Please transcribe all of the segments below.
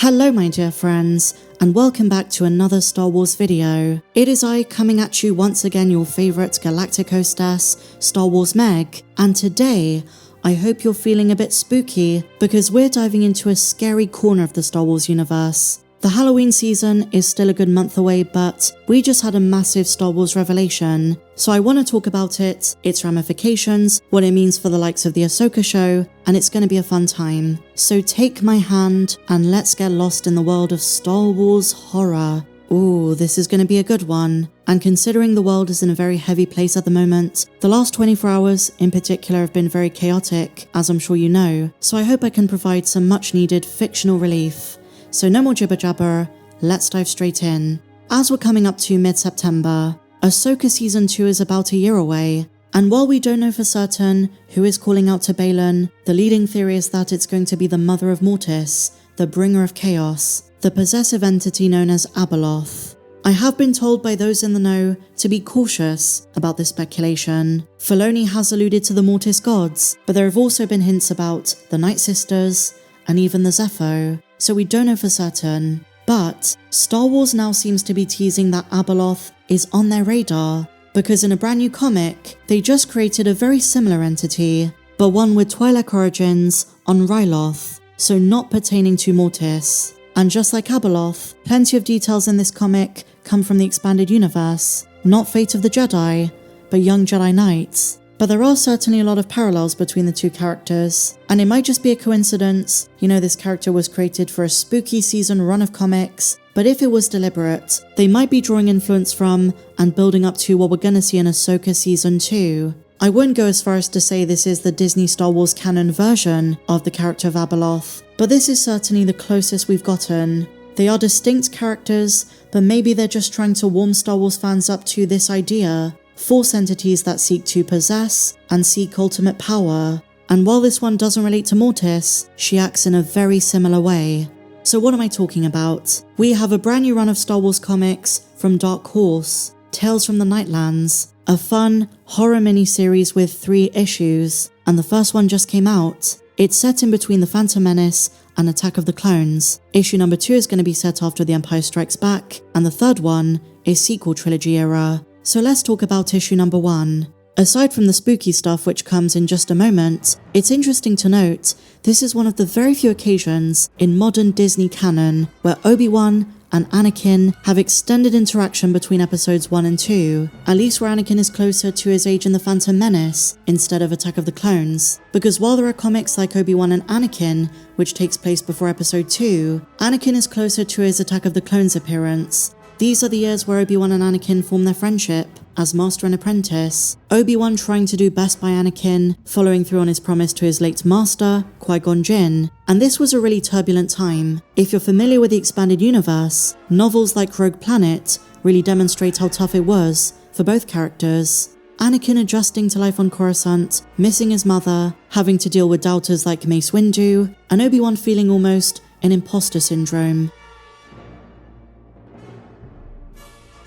Hello my dear friends, and welcome back to another Star Wars video. It is I coming at you once again, your favourite galactic hostess, Star Wars Meg, and today, I hope you're feeling a bit spooky because we're diving into a scary corner of the Star Wars universe. The Halloween season is still a good month away, but we just had a massive Star Wars revelation, so I want to talk about it, its ramifications, what it means for the likes of the Ahsoka show, and it's going to be a fun time. So take my hand and let's get lost in the world of Star Wars horror. Ooh, this is going to be a good one. And considering the world is in a very heavy place at the moment, the last 24 hours in particular have been very chaotic, as I'm sure you know, so I hope I can provide some much needed fictional relief. So no more jibber jabber, let's dive straight in. As we're coming up to mid-September, Ahsoka Season 2 is about a year away, and while we don't know for certain who is calling out to Baylan, the leading theory is that it's going to be the Mother of Mortis, the bringer of chaos, the possessive entity known as Abeloth. I have been told by those in the know to be cautious about this speculation. Filoni has alluded to the Mortis gods, but there have also been hints about the Night Sisters, and even the Zepho, so we don't know for certain. But Star Wars now seems to be teasing that Abaloth is on their radar, because in a brand new comic, they just created a very similar entity, but one with Twi'lek origins on Ryloth, so not pertaining to Mortis. And just like Abaloth, plenty of details in this comic come from the expanded universe, not Fate of the Jedi, but young Jedi Knights. But there are certainly a lot of parallels between the two characters, and it might just be a coincidence, you know, this character was created for a spooky season run of comics, but if it was deliberate, they might be drawing influence from and building up to what we're gonna see in Ahsoka Season 2. I wouldn't go as far as to say this is the Disney Star Wars canon version of the character of Abaloth, but this is certainly the closest we've gotten. They are distinct characters, but maybe they're just trying to warm Star Wars fans up to this idea. Force entities that seek to possess and seek ultimate power. And while this one doesn't relate to Mortis, she acts in a very similar way. So what am I talking about? We have a brand new run of Star Wars comics from Dark Horse, Tales from the Nightlands, a fun horror miniseries with 3 issues, and the first one just came out. It's set in between The Phantom Menace and Attack of the Clones. Issue number 2 is going to be set after The Empire Strikes Back, and the third one is sequel trilogy era. So let's talk about issue number 1. Aside from the spooky stuff which comes in just a moment, it's interesting to note this is one of the very few occasions in modern Disney canon where Obi-Wan and Anakin have extended interaction between episodes 1 and 2, at least where Anakin is closer to his age in The Phantom Menace instead of Attack of the Clones. Because while there are comics like Obi-Wan and Anakin, which takes place before episode 2, Anakin is closer to his Attack of the Clones appearance. These are the years where Obi-Wan and Anakin form their friendship as master and apprentice, Obi-Wan trying to do best by Anakin, following through on his promise to his late master, Qui-Gon Jinn, and this was a really turbulent time. If you're familiar with the expanded universe, novels like Rogue Planet really demonstrate how tough it was for both characters. Anakin adjusting to life on Coruscant, missing his mother, having to deal with doubters like Mace Windu, and Obi-Wan feeling almost an imposter syndrome.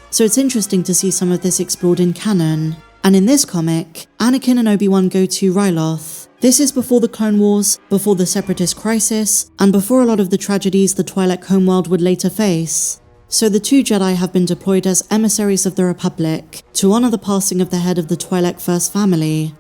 So it's interesting to see some of this explored in canon. And in this comic, Anakin and Obi-Wan go to Ryloth. This is before the Clone Wars, before the Separatist Crisis, and before a lot of the tragedies the Twi'lek homeworld would later face. So the 2 Jedi have been deployed as emissaries of the Republic to honor the passing of the head of the Twi'lek first family.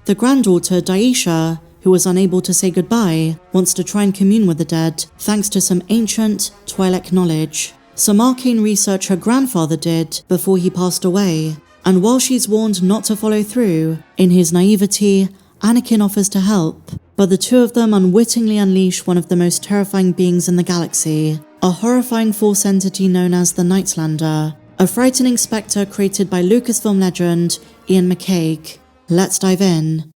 The granddaughter, Daisha, who was unable to say goodbye, wants to try and commune with the dead thanks to some ancient Twi'lek knowledge. Some arcane research her grandfather did before he passed away, and while she's warned not to follow through, in his naivety, Anakin offers to help, but the 2 of them unwittingly unleash one of the most terrifying beings in the galaxy, a horrifying force entity known as the Nightlander, a frightening spectre created by Lucasfilm legend Ian McCaig. Let's dive in.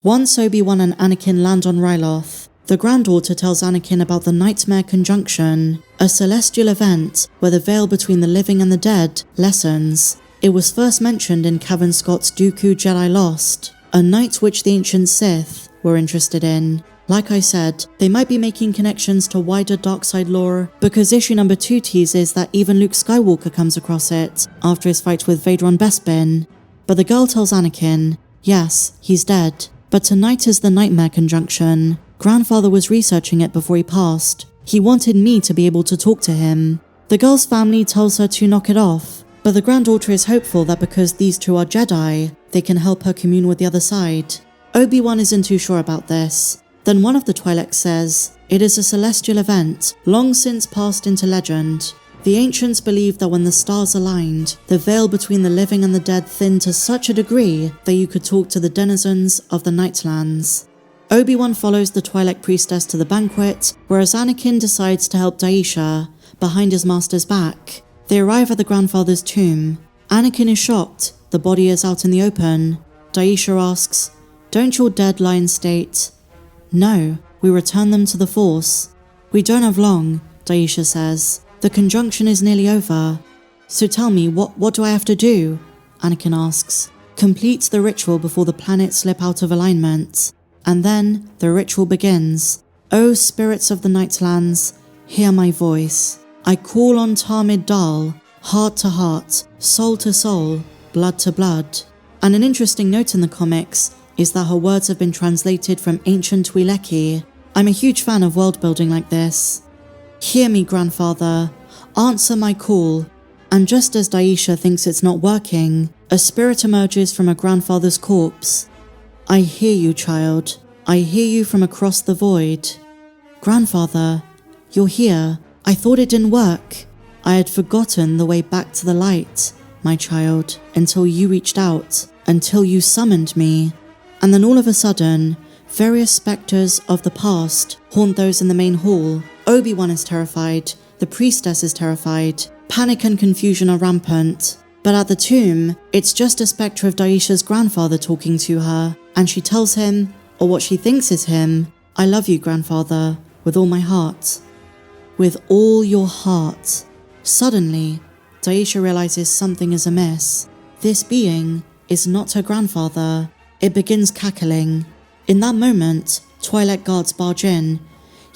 Once Obi-Wan and Anakin land on Ryloth, the granddaughter tells Anakin about the Nightmare Conjunction, a celestial event where the veil between the living and the dead lessens. It was first mentioned in Cavan Scott's Dooku Jedi Lost, a night which the ancient Sith were interested in. Like I said, they might be making connections to wider dark side lore, because issue number 2 teases that even Luke Skywalker comes across it after his fight with Vader on Bespin. But the girl tells Anakin, yes, he's dead, but tonight is the Nightmare Conjunction. Grandfather was researching it before he passed. He wanted me to be able to talk to him. The girl's family tells her to knock it off, but the granddaughter is hopeful that because these two are Jedi, they can help her commune with the other side. Obi-Wan isn't too sure about this. Then one of the Twi'leks says, "It is a celestial event, long since passed into legend. The ancients believed that when the stars aligned, the veil between the living and the dead thinned to such a degree that you could talk to the denizens of the Nightlands." Obi-Wan follows the Twi'lek priestess to the banquet, whereas Anakin decides to help Daisha, behind his master's back. They arrive at the grandfather's tomb. Anakin is shocked, the body is out in the open. Daisha asks, "Don't your dead lie in state?" "No, we return them to the Force." "We don't have long," Daisha says. "The conjunction is nearly over." "So tell me, what do I have to do?" Anakin asks. "Complete the ritual before the planets slip out of alignment." And then the ritual begins. "O spirits of the Nightlands, hear my voice. I call on Tamid Dal, heart to heart, soul to soul, blood to blood." And an interesting note in the comics is that her words have been translated from ancient Twi'leki. I'm a huge fan of world building like this. "Hear me, grandfather. Answer my call." And just as Daisha thinks it's not working, a spirit emerges from her grandfather's corpse. "I hear you, child. I hear you from across the void." "Grandfather, you're here. I thought it didn't work. I had forgotten the way back to the light, my child, until you reached out, until you summoned me." And then all of a sudden, various spectres of the past haunt those in the main hall. Obi-Wan is terrified. The priestess is terrified. Panic and confusion are rampant. But at the tomb, it's just a spectre of Daisha's grandfather talking to her, and she tells him, or what she thinks is him, "I love you, grandfather, with all my heart." With all your heart. Suddenly, Daisha realizes something is amiss. This being is not her grandfather. It begins cackling. In that moment, Twi'lek guards barge in.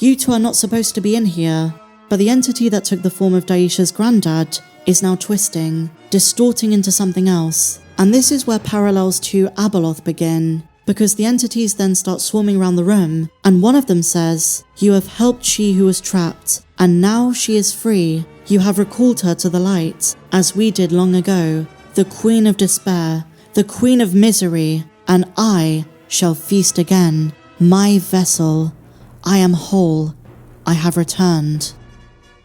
"You two are not supposed to be in here." But the entity that took the form of Daisha's granddad is now twisting, distorting into something else. And this is where parallels to Abaloth begin, because the entities then start swarming around the room, and one of them says, "You have helped she who was trapped, and now she is free. You have recalled her to the light, as we did long ago, the queen of despair, the queen of misery, and I shall feast again. My vessel. I am whole. I have returned."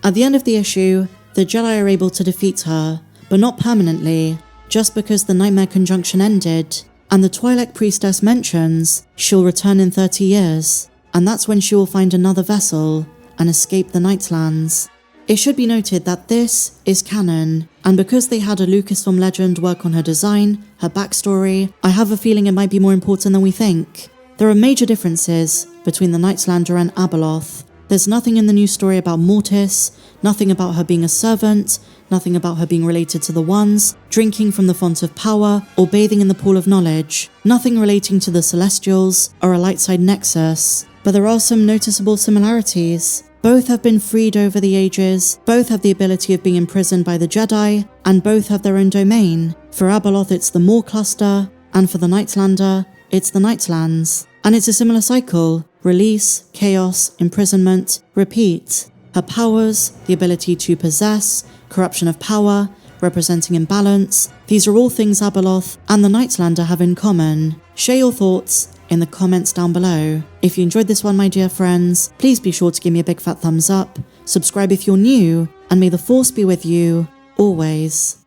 At the end of the issue, the Jedi are able to defeat her, but not permanently, just because the Nightmare Conjunction ended, and the Twi'lek priestess mentions she'll return in 30 years, and that's when she will find another vessel and escape the Nightlands. It should be noted that this is canon, and because they had a Lucasfilm legend work on her design, her backstory, I have a feeling it might be more important than we think. There are major differences between the Nightlander and Abaloth. There's nothing in the new story about Mortis, nothing about her being a servant, nothing about her being related to the Ones, drinking from the font of power, or bathing in the pool of knowledge, nothing relating to the Celestials or a light side nexus. But there are some noticeable similarities. Both have been freed over the ages, both have the ability of being imprisoned by the Jedi, and both have their own domain. For Abaloth it's the Maw Cluster, and for the Nightlander, it's the Nightlands. And it's a similar cycle: release, chaos, imprisonment, repeat. Her powers, the ability to possess, corruption of power, representing imbalance, these are all things Abaloth and the Nightlander have in common. Share your thoughts in the comments down below. If you enjoyed this one, my dear friends, please be sure to give me a big fat thumbs up, subscribe if you're new, and may the Force be with you always.